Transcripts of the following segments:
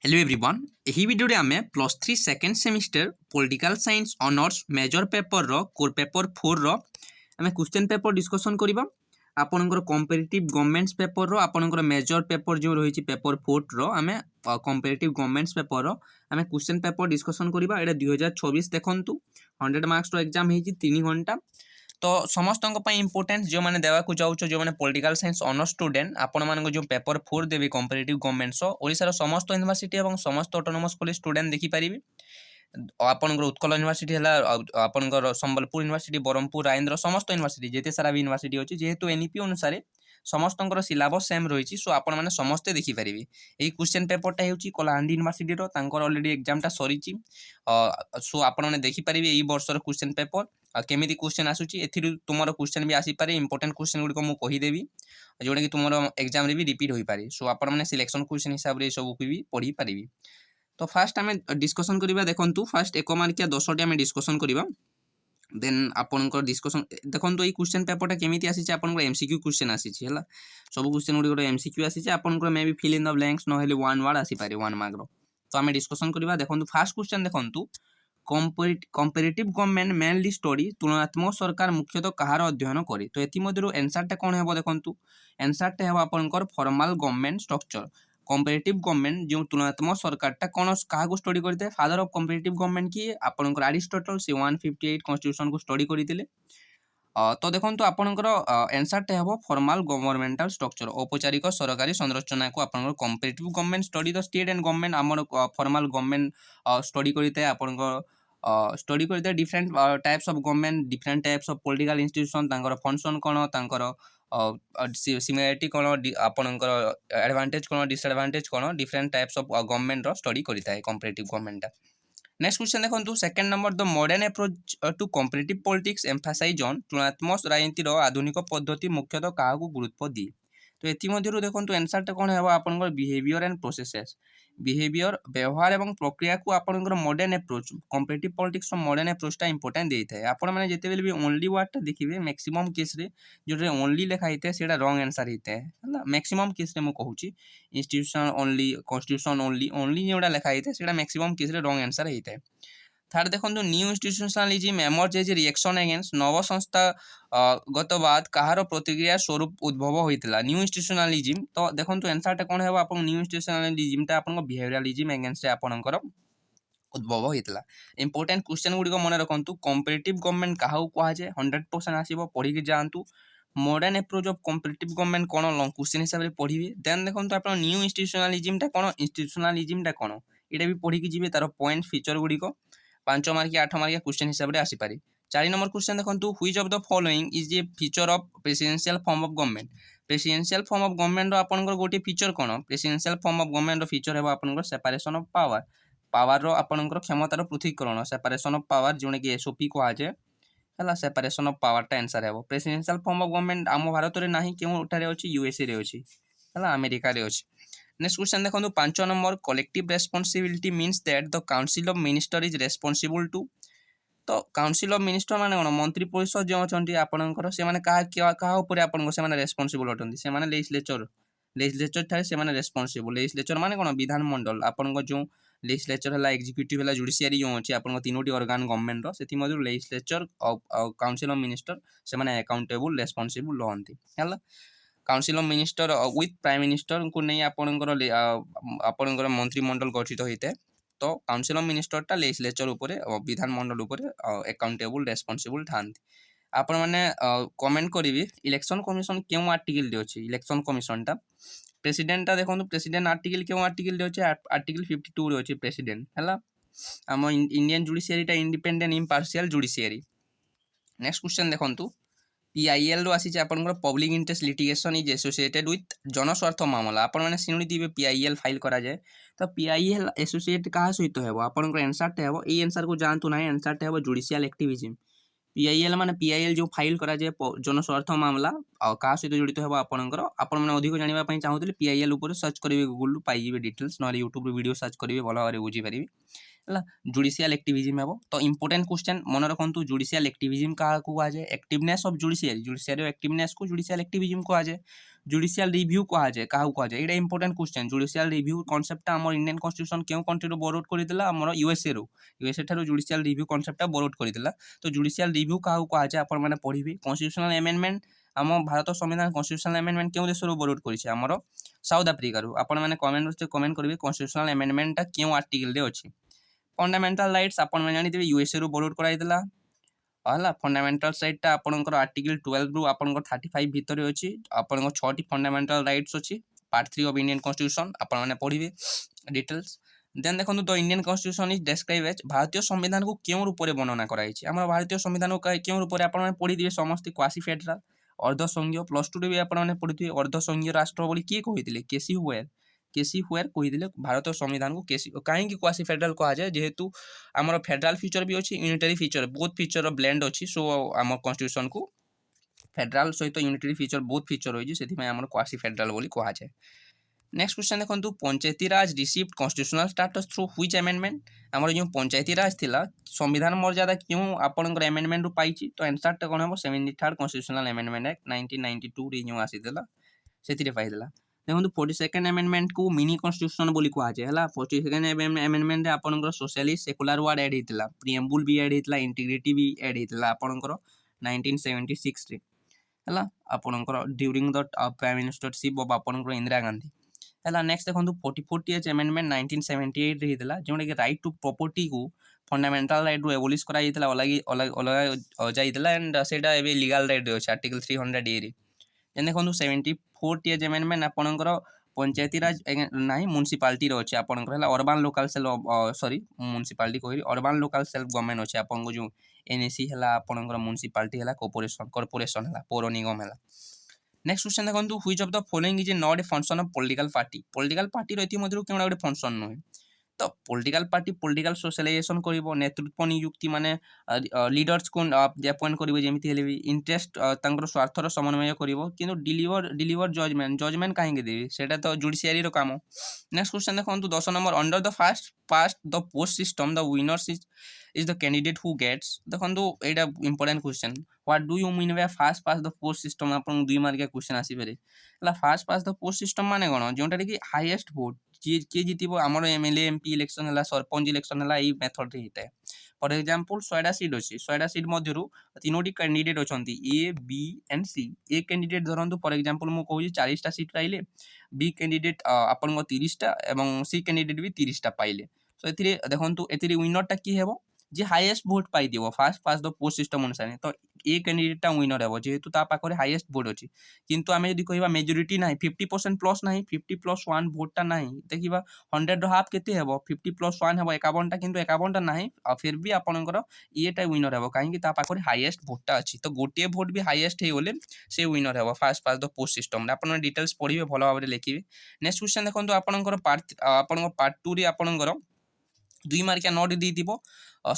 Hello everyone यही video रे आमे +3 second semester political science honours major paper रो कोर पेपर 4 रो आमे क्वेश्चन पेपर डिस्कशन करिबा आपनकर कंपैरेटिव गवर्नमेंट्स पेपर रो आपनकर मेजर पेपर जो रही पेपर 4 रो आमे कंपैरेटिव गवर्नमेंट्स पेपर रो आमे क्वेश्चन पेपर डिस्कशन करिबा एटा 2024 देखंतु 100 मार्क्स रो एग्जाम हेची 3 घंटा तो समस्त इम्पोर्टेंट जो मैंने देवाक जाऊँ जो मैंने पॉलिटिकल साइंस ऑनर्स स्टूडेंट आपण जो पेपर 4 देवी कंपैरेटिव गवर्नमेंट्स ओडिशार समस्त यूनिवर्सिटी और समस्त ऑटोनोमस कॉलेज स्टूडेंट देखिपारे आपंकर उत्कल यूनिवर्सिटी है आपंकर संबलपुर यूनिवर्सिटी ब्रह्मपुर राजेन्द्र समस्त यूनिवर्सिटी जिते सारा भी यूनिवर्सिटी अच्छी जेहेतु एनईपी अनुसार समस्त सिलेबस सेम रही सो आपण मैंने समस्ते देखिपारे यही क्वेश्चन पेपरटा हो कलाहांडी यूनिवर्सिटी अलरेडी एग्जामटा सरी सो आपने देखिपारे यही वर्षर क्वेश्चन पेपर केमी क्वेश्चन आसूची एथिरु तुमर क्वेश्चन भी आसीपारे इंपोर्टेंट क्वेश्चन गुड़िक मुझे कहीदेवी जोटा कि तुम एग्जाम भी रिपीट हो पारे सो आपने सिलेक्शन क्वेश्चन हिसाब से सब भी पढ़ी पारि तो फास्ट आम डिस्कसन करवा देखु फास्ट 1 मार्किया 10टी आम डिस्कसन करवा देन आपंकर डिस्कसन देखो ये क्वेश्चन पेपरटा केमी आसी एमसीक्यू क्वेश्चन आसी है सब क्वेश्चन गुड़ी एमसीक्यू आसी आपंकर may be fill in the blanks ना 1 वर्ड आसीपारे 1 मार्क तो आम डिस्कसन करवा देखो फास्ट क्वेश्चन देखो कंपैरेटिव गवर्नमेंट मेनली स्टडी तुलनात्मक सरकार मुख्यतः कहार अध्ययन करे तो एमध्य एनसरटा कौन है देखो एनसरटा है आपंकर formal government structure comparative government जो तुलनात्मक सरकारटा कौन क्या स्टडी करते फादर ऑफ कंपैरेटिव गवर्नमेंट की आपंकर अरिस्टोटल से 158 कॉन्स्टिट्यूशन को स्टडी करते तो देखो आपंकर एनसरटा हम फॉर्मल गवर्नमेंटल स्ट्रक्चर औपचारिक सरकारी संरचना को आप comparative government study the state and government आम फॉर्मल गवर्नमेंट स्टडी करते आपंकर स्टडी करते different types of government different types of political institution तांकर फंक्शन कौन तांकर सिमिलारिटी कौन आपंकर एडवांटेज कौन डिसएडवांटेज कौन different types of government study करता है कंपैरेटिव गवर्नमेंट। नेक्स्ट क्वेश्चन देखो second number the modern approach to comparative politics emphasise on तुलनात्मक राजनीतिर आधुनिक पद्धति मुख्यतः क्या गुरुत्व दिए तो एमध्य देखो एनसरटा कौन है आपंकर बिहेवियर एंड प्रोसेसेस बिहेवियर व्यवहार और प्रक्रिया को आपंकर modern approach comparative politics modern अप्रोचटा इंपोर्टेंट देता है आपण मैंने जिते भी ओनली वर्डटा देखिए मैक्सिमम केस रे जो ओनली लिखा होता है सेटा रॉन्ग आंसर होता है मैक्सिमम केस रे मु कहूची institution only constitution only only जोड़ा लिखा होता है सेटा मैक्सिमम केस रे रॉन्ग आंसर होता है। थर्ड देखो new institutionalism emerge as reaction against नव संस्था गतवाद कहार प्रतिक्रिया स्वरूप उद्भव होता न्यू इंस्टीट्यूशनलिज्म तो देखो एनसरटा कौन है आप न्यू इंस्टीट्यूशनलिज्मटा आप बिहेवियरलिज्म अगेंस्ट आपंकर उद्भव होता इंपोर्टेंट क्वेश्चन गुड़िक मन रखु कंपैरेटिव गवर्नमेंट क्या कहुए 100% आसो पढ़ी जातु modern approach of comparative government कौन लॉन्ग क्वेश्चन हिसाब से पढ़ी देन देखो आप न्यू इंस्टीट्यूशनलिज्मटा कौन इंस्टीट्यूशनलिज्मटा कौन ये भी पढ़ी जी तार पॉइंट फीचर गुड़िक 5 मार्किया 8 मार्किया क्वेश्चन हिसाब से आसीपारे। 4 नंबर क्वेश्चन देखो which of the following is a feature of presidential form of government presidential form of government आपंकर गोटे फीचर कौन presidential form of government feature है आपंकर सेपरेशन ऑफ पावर पावर आपंकर क्षमतार पृथकीकरण सेपरेशन ऑफ पावर जोटा कि एसओपी कहुए है सेपरेशन ऑफ पावरटा आंसर है प्रेसिडेंशियल फॉर्म ऑफ गवर्नमेंट आम भारत में ना क्योंठारे अच्छी यूएसए रे अच्छी है अमेरिका रे अच्छी। नेक्स्ट क्वेश्चन देखो 5 number collective responsibility means that the council of minister is responsible to तो काउंसिल ऑफ मिनिस्टर माने कौन मंत्री परिषद जो अच्छा आपंकर से क्या रेस्पॉन्सिबल अटंती से लेजिस्लेचर ठारे से रेस्पॉन्सिबल लेजिस्लेचर माने कौन विधानमंडल आपन जो लेजिस्लेचर है एग्जीक्यूटिव है जुडिशियरी जो अच्छी आप 3टी ऑर्गन गवर्नमेंट से लेजिस्लेचर काउंसिल ऑफ मिनिस्टर से अकाउंटेबल रेस्पॉन्सिबल रहती है council of minister with prime minister को नहीं आपंकर मंत्रिमंडल गठित होता है तो काउंसिल ऑफ मिनिस्टरटा लेजिस्लेचर उपरे विधानमंडल उपरे अकाउंटेबल रेस्पॉन्सिबल था आपण मैंने कमेंट करी इलेक्शन कमिशन क्यों आर्टिकल रे अच्छी इलेक्शन कमिशनटा प्रेसिडेंटटा देखो प्रेसिडेंट आर्टिकल क्यों आर्टिकल रे अच्छे आर्टिकल 52 रे अच्छे प्रेसिडेंट है आम इंडियन जुडिशियरीटा independent impartial judiciary. Next question देखो PIL रो आसी आपंकर public interest litigation is associated with जनस्वार्थ मामला आपण मैंने शुणुवे PIL फाइल करा जाए तो PIL एसोसिएट क्या सहित है आपंकर एनसरटा है ये एनसर को जानतु ना एनसरटा है जुडिशियल एक्टिविज्म PIL माने PIL जो फाइल करा जाए जनस्वार्थ मामला क्या सहित जड़ित है आपंकर आपण मैंने अधिक जानापी चाहूँगे PIL सर्च करेंगे गूगल पाइबे डिटेल्स ना यूट्यूब वीडियो सर्च करेंगे भल भाव बुझीपारे। है जुडिशियल एक्टिविज्म हे तो इंपोर्टेंट क्वेश्चन मन रखु जुडिशियल एक्टिविज्म क्या कहुए activeness of judiciary judiciary activeness को जुडिशियल एक्टिविज्म कहुए जुडिशियल रिव्यू कहुए क्या कहुए ये important question judicial review concept आम इंडियन कॉन्स्टिट्यूशन क्यों कंट्री बोरोड करदेला आम यूएसए ठारू जुडिशियल रिव्यू कॉन्सेप्ट बोरोड करदेला तो जुडिशियल रिव्यू क्या कहुए आपण मैंने पढ़ी कॉन्स्टिट्यूशनल अमेंडमेंट आम भारत संविधान कॉन्स्टिट्यूशनल अमेंडमेंट क्यों देश बोरोड कर साउथ आफ्रिका आपण मैंने कमेंट करेंगे कॉन्स्टिट्यूशनल अमेंडमेंट क्यों आर्टिकल अच्छी फंडामेंटाल राइट्स आपण मैंने जानते यूएसए बोरोड कराइला है फंडामेंटाल राइट आपंकर आर्टिकल 12 रु आपंकर 35 भितर अच्छी आपंकर 6टी फंडामेंटाल राइट्स अच्छी पार्ट 3 ऑफ इंडियन कॉन्स्टिट्यूशन आपण मैंने पढ़े डिटेल्स देन देखो the Indian constitution is describe as भारतीय संविधान को क्यों रूप में वर्णना कराई आम भारतीय संविधान को क्यों रूप में आपने पढ़ी समस्त क्वासी फेडराल अर्धसंघीय प्लस टू भी आपने पढ़ी अर्धसंघीय राष्ट्र बोली किए कहते केसी हुएर कहते भारत संविधान को केसी कहीं क्वासी फेडराल कहुए जेहेतु आमर फेडराल फीचर भी अच्छी unitary feature both feature blend अच्छी सो आम कॉन्स्टिट्यूशन को फेडराल सहित यूनिटरी फीचर बोथ फीचर होती से आम क्वासी फेडराल बोली कहुए नेक्स्ट क्वेश्चन देखो Panchayati Raj received constitutional status through which amendment आमर जो पंचायती राज थिला संविधान मर्यादा क्यों आपंकर अमेंडमेंट पाई तो आंसर कौन हम 73rd कॉन्स्टिट्यूशनल अमेंडमेंट एक्ट 1992 रे जो आसीला से पाइला देखो 42nd अमेंडमेंट को मिनी कॉन्स्टिट्यूशन बोली कहुए है 42nd अमेंडमेंट आपंकर सोशलिस्ट सेकुलर वर्ड एड होता प्रिएम्बुल भी एड होता इंटीग्रिटी भी एड होता आपंकर 1976 रे है आपंकर during the prime ministership of आपंकर इंदिरा गांधी है नेक्स्ट देखो 44th अमेंडमेंट 1978 रे होता जोटा कि राइट टू प्रॉपर्टी को फंडामेंटाल राइट रू एबोलिश कराइला अलग जाइला एंड सेटा एबे लीगल राइट अछि आर्टिकल 300 ए रे देन देखो 74th अमेंडमेंट आपनकर पंचायती राज ना म्युनिसिपालिटी अच्छे आपंकर urban local self sorry municipality कह अर्बान लोकल सेल्फ गवर्नमेंट अच्छे आपन जो एनएसी है आपंकर म्युनिसिपालिटी है कॉर्पोरेशन है पौर निगम है नेक्स्ट क्वेश्चन देखो which of the following is not a function of political party रही क्यों गोटे फंक्शन नुहे तो पॉलिटिकल पार्टी पॉलिटिकल सोशलाइजेशन करिवो नेतृत्व नियुक्ति माने लीडर्स को अपॉइंट करिवो जेमिति हेले भी इंटरेस्ट तांकर स्वार्थर समन्वय करिवो किंतु डिलीवर जजमेंट काहे देबे सेटा तो जुडिशियरी रो काम नेक्स्ट क्वेश्चन देखंतु 10 number under the first past the post system the winners is the candidate who gets देखंतु एटा important question what do you mean by first past the post system आपन 2 mark question आसी पारे हला first past the post system माने कोन जोंटा कि highest vote किए जीतब आम एमएलए एमपी इलेक्शन है सरपंच इलेक्शन है मेथड होता है फॉर एग्जांपल 100टा सीट अच्छी 100टा सीट मध्य 3टी कैंडिडेट अच्छा A B and C A candidate धरतु फॉर एग्जांपल मुझे कहूँ 40टा सीट पाइले बी कैंडिडेट आपन 30टा और सी कैंडिडेट भी 30टा पाइले सो ए देखो ए विनरटा किए हे जे हाईएस्ट वोट पाई दियो fast past the post system अनुसार तो ए कैंडिडेटा विनर हे जेहेतु ता पाखरे हाईएस्ट वोट अच्छी किंतु आमे जदि कहबा मेजोरिटी नाही 50% प्लस नाही 50+1 वोटटा नाही देखिबा 100 रो हाफ केते हेबो 50+1 हेबो 51टा किंतु 51टा नाही आ फिर भी आपनकर एटा विनर हेबो काहे कि ता पाखरे हाईएस्ट वोटटा अच्छी तो गोटे वोट भी हाईएस्ट हे बोले से विनर हेबो fast past the post system आपन डिटेल्स पढिबे भलो भाबरे लिखिबे नेक्स्ट क्वेश्चन देखंतु आपनकर पार्ट 2 रे आपनकर 2 मार्किया नोट दी दिबो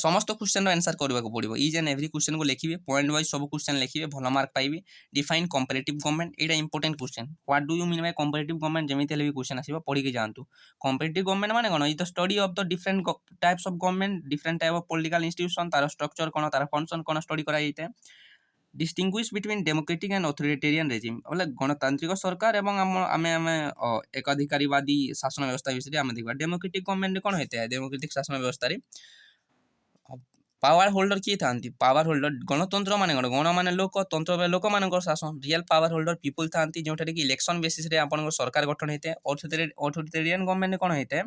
समस्त क्वेश्चन आंसर करबा को पड़िबो ईच एंड एवरी क्वेश्चन को लिखिबे पॉइंट वाइज सब क्वेश्चन लिखिबे भलो मार्क पाइबे डिफाइन कंपैरेटिव गवर्नमेंट एटा important question what do you mean by comparative government जेमिति हेले भी क्वेश्चन आसीबो पढि के जानतु कंपैरेटिव गवर्नमेंट माने cone is the study of the different types of government different type of political institution तार structure कोन तार function कोन study करा जायते distinguish between democratic and authoritarian regime बोले गणतांत्रिक सरकार एवं आम एकाधिकारवादी शासन व्यवस्था विषय आम देखा डेमोक्रेटिक गवर्नमेंट कौन होता है डेमोक्रेटिक शासन व्यवस्था पावर होल्डर किए था पावर होल्डर गणतंत्र माने गण माने लोक तंत्र लोक मान शासन रियल पावर होल्डर पीपुल था जो इलेक्शन बेसिस सरकार गठन होता है ऑथोरिटेरियन गवर्नमेंट कौन होता है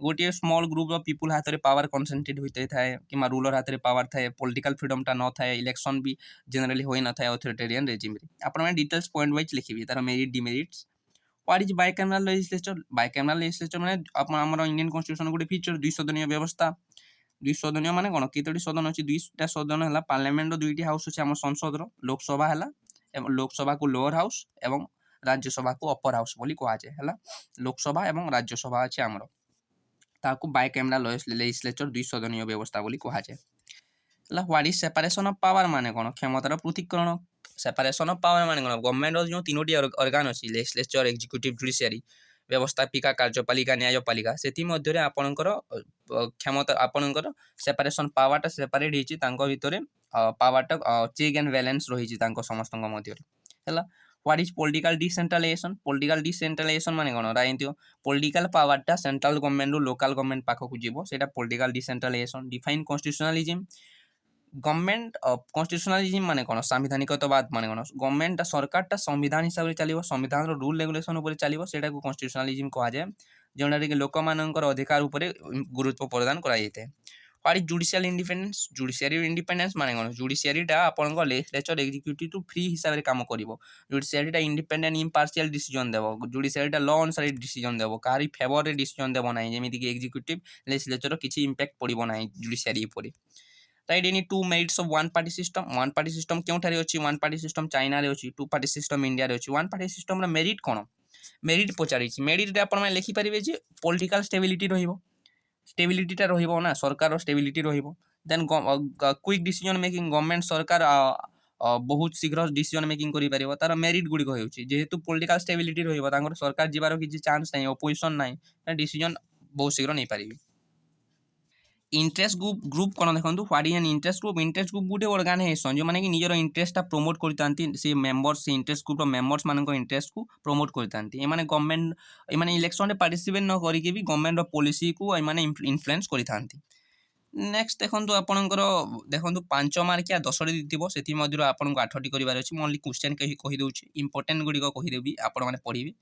गोटे स्मॉल ग्रुप ऑफ पीपुल हाथ में पावर कनसेंट्रेट होते थाए कि रूलर हाथ में पावर थाए पॉलिटिकल फ्रीडमटा न थाए इलेक्शन भी जनरली होई न थाए ऑथोरिटेरियन रेजिम रे आपण डिटेल्स पॉइंट वाइज लिखिबे तार merit demerits what is bicameral legislature माने आपण इंडियन कॉन्स्टिट्यूशन गोटे फीचर 2 सदनीय व्यवस्था 2 सदनीय माने कोन केतोटी सदन अछि 2टा सदन हला पार्लियामेंट 2टी हाउस अछि हम संसद रो लोकसभा हला एवं लोकसभा को लोअर हाउस एवं राज्यसभा को अपर हाउस बोली कहा जाय हला लोकसभा एवं राज्यसभा अछि हमरो ताकू बाइकैमरल लेजिस्लेचर 2 सदनीय व्यवस्था बोली कहा जाय हला what is separation of power माने कोन क्षमतार पृथक्करण सेपरेशन ऑफ पावर माने कोन गवर्नमेंट रो जो 3टी ऑर्गन अछि लेजिस्लेचर एग्जीक्यूटिव जुडिशियरी व्यवस्थापिका कार्यपालिका न्यायपालिका सेति मध्य आपणकर क्षमता आपणकर सेपरेशन पावरटा सेपरेट होती भितर पावरटा चेक एंड बैलेंस रही समस्त मध्य है व्हाट इज पॉलिटिकल डिसेंट्रलाइजेशन माने कोन राइट पॉलिटिकल पावरटा सेंट्रल गवर्नमेंट रु लोकल गवर्नमेंट पाखक जीवो सेटा political decentralisation define constitutionalism government constitutionalism माने कोन संवैधानिकतावाद माने कोन गवर्नमेंट सरकारटा संविधान हिसाब रे चलिबो संविधान रो रूल रेगुलेशन ऊपर चलिबो सेटा को कॉन्स्टिट्यूशनलिज्म कहा जाय जोना रे लोक मानकर अधिकार ऊपर गुरुत्व प्रदान करा जायते what is judicial independence judiciary independence माने कोन जुडिशियरीटा आपन को लेजिस्लेचर एग्जीक्यूटिव टू फ्री हिसाब रे काम करिवो जुडिशियरीटा इंडिपेंडेंट इम्पार्शियल डिसीजन देबो जुडिशियरीटा लॉ अनुसार डिसीजन देबो कारी फेवर रे डिसीजन देबो नाही जेमिति कि एग्जीक्यूटिव लेजिस्लेचर किछि इंपैक्ट पड़िबो नाही जुडिशियरी ऊपर right any two merits of one party system क्यों ठारे अछि वन पार्टी सिस्टम चाइना रे अछि टू पार्टी सिस्टम इंडिया रे अछि वन पार्टी सिस्टम रा मेरिट कोन मेरिट पचारि छि मेरिट रे आपण लिखि परिबे जे पॉलिटिकल स्टेबिलिटी रहिबो स्टेबिलिटीटा रहिबो ना सरकार स्टेबिलिटी रहिबो then quick decision making government सरकार बहुत शीघ्र डिसीजन मेकिंग करि परिबो तार मेरिट गुडी को हेउछि जेहेतु पॉलिटिकल स्टेबिलिटी रहिबो तांगर सरकार जिबारो किछि चांस नै ऑपोजिशन नै डिसीजन बहुत शीघ्र नै परिबे इंटरेस्ट ग्रुप कौन देखो what is an interest group गोटे ऑर्गनाइजेशन जो माने कि निजर इंटरेस्टा प्रमोट करतांती से मेंबर्स से इंटरेस्ट ग्रुप मेंबर्स मानक इंटरेस्ट को प्रमोट करतांती एमाने गवर्नमेंट एमाने इलेक्शन रे पार्टिसिपेट न करिके भी गवर्नमेंट रो पॉलिसी को एमाने इन्फ्लुएंस करतांती नेक्स्ट देखंतु आपनकर देखंतु 5 मार्किया 10 रे दितिबो सेति मध्यरो आपनको 8 टी करिवार अछि ओनली क्वेश्चन कहि दउछि इंपोर्टेंट गुडी को कहि देबी आपन माने पढिबे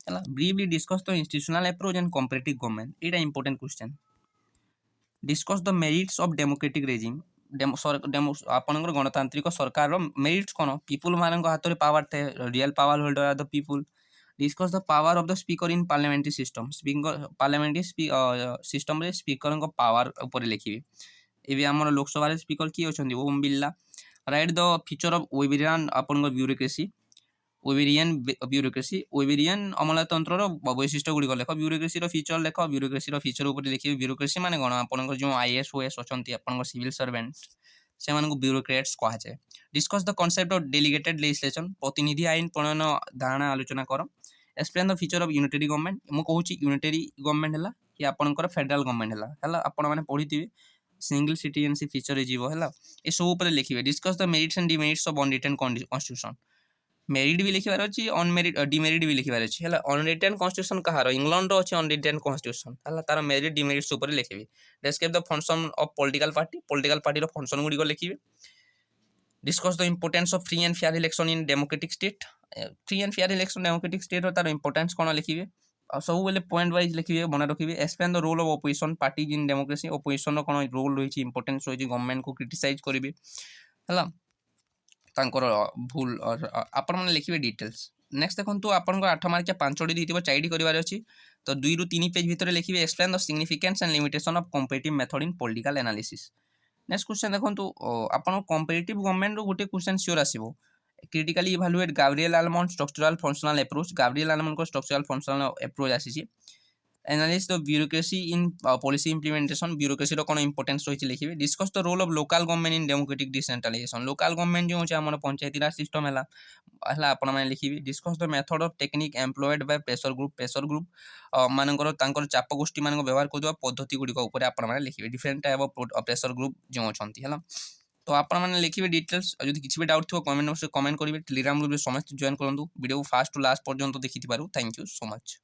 हला briefly discuss the institutional approach and competitive government एटा important question discuss the merits of democratic regime आपनकर गणतांत्रिक सरकार मेरिट्स कौन पीपुल मान हाथ में power the real power holder are the people discuss the power of the speaker in parliamentary system parliamentary system रे speaker power ऊपर लिखिबे एबे हमर लोकसभा रे स्पीकर की अछंती Om Birla write the feature of Weberian आपनकर ब्यूरोक्रेसी वेबेरियन अमलातंत्र वैशिष्ट्य गुडी लेख ब्यूरोक्रेसी फीचर लेख ब्यूरोक्रेसी फीचर ऊपर लिखिबे ब्यूरोक्रेसी माने कोन आपनकर जो आईएएस ओएस अछंती आपनकर सिविल सर्वेंट से मानको ब्यूरोक्रेट्स कहा जाय discuss the concept of delegated legislation प्रतिनिधि आईन प्रणयन धारणा आलोचना कर explain the feature of unitary government मु कहूची यूनिटरी गवर्नमेंट हला कि आपनकर फेडरल गवर्नमेंट हला आपण माने पढिथिबे सिंगल सिटीजनशिप फीचर जीवो हला ए सब ऊपर लिखिबे discuss the merits and demerits of unwritten constitution merit भी लिखिबार अछि अनमेरिट डिमेरिट भी लिखिबार अछि हला अनरिटन कॉन्स्टिट्यूशन कहार इंग्लैंड रो अछि अनरिटन कॉन्स्टिट्यूशन हला तार मेरिट डिमेरिट्स ऊपर लिखिबे describe the function of political party रो फंक्शन गुडी को लिखिबे discuss the importance of free and fair election in democratic state free and fair election democratic state रो तार इंपोर्टेंस कोन लिखिबे सब बेले पॉइंट वाइज लिखिबे बना रखिबे explain the role of opposition party in democracy opposition रो कोन रोल रही इंपोर्टेंस रही गवर्नमेंट को क्रिटिसाइज करिवे हला तांकर भूल आपण माने लिखिबे डिटेल्स नेक्स्ट देखंतु आपण 8 मार्किया 5 डी दितिबो चाइडी करिवार अछि तो 2 रु 3 पेज भितर लिखिबे explain the significance and limitation of competitive method in political analysis next question देखंतु आपण कॉम्पिटिटिव गवर्नमेंट रो गुटे क्वेश्चन श्योर आसीबो critically evaluate Gabriel Almond structural functional approach Gabriel Almond को स्ट्रक्चरल फंक्शनल अप्रोच आसी analysis the bureaucracy in policy implementation bureaucracy रो कोन importance रही लिखिबे discuss the role of local government in democratic decentralisation local government जो हमर Panchayati Raj system हला आपण माने लिखिबे discuss the method of technique employed by pressure group मानकर तांकर चाप गोष्ठी मानक व्यवहार करदवा पद्धति गुडी को ऊपर आपण माने लिखिबे different type of pressure group जो अछंती हला तो आपण माने लिखिबे डिटेल्स जदि किछि भी डाउट थो कमेंट बॉक्स में कमेंट करिवे टेलीग्राम ग्रुप रे समस्त जॉइन करंतु वीडियो फास्ट टू लास्ट पर्यंत देखिथिबारु थैंक यू सो मच।